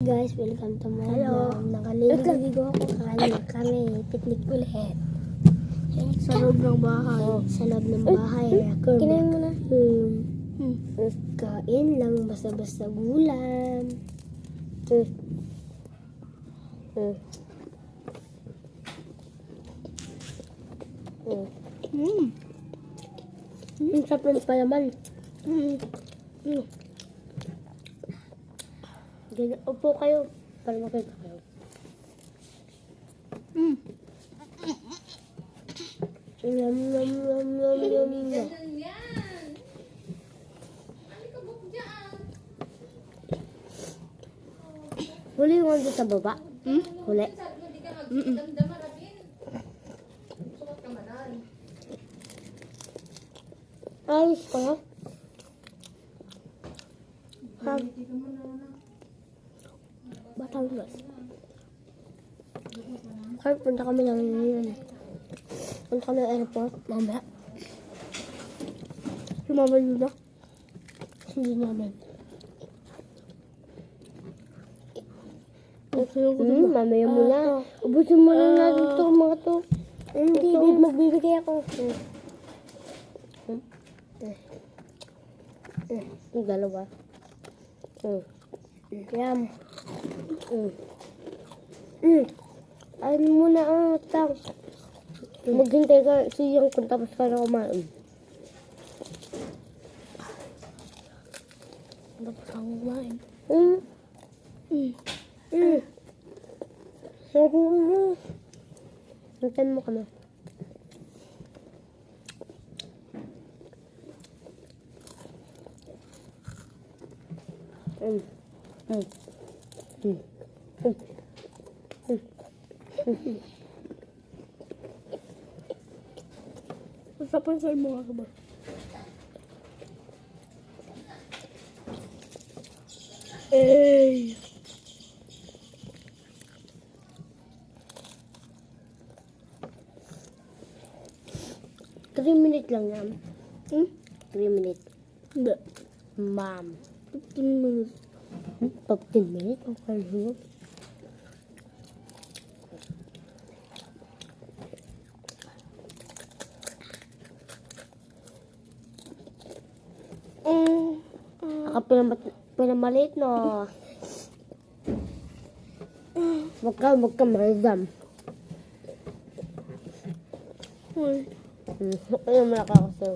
Guys, welcome to my Hello. vlog. Nakalilig-ligo ako. Kakain na kami. Picnic ulit. Sa loob ng bahay. Sa loob ng bahay. Kinain mo na. Kain lang. Basta-basta gulam. Ang sarap ng palaman. Upo kayo para makita kayo. Yum, yum, yum, yum, yum, yum. Huli mo doon sa baba? Huli? Ayos ka na? Batangas. Kahit punta kami lang ngayon. Punta kami ng airport, mamaya. Si Mama Luna. Hindi namin. Mamaya mo na. Ubusin mo lang natin ito, mga to. Hindi, magbibigay ako. Yung dalawa. Yum. Ano muna ang tang. Maghintay ka siyang kung tapos ka na kumain. Tapos ka kumain. Hintayin mo kami. Usapan sa mga kabar. Eh. 3 minutes lang yan. 3 minutes. Hindi. Ma'am. 15 minutes. 15 minutes? Okay. Pinamalit, no? Wag ka maridam. Ano mo nakakasaw?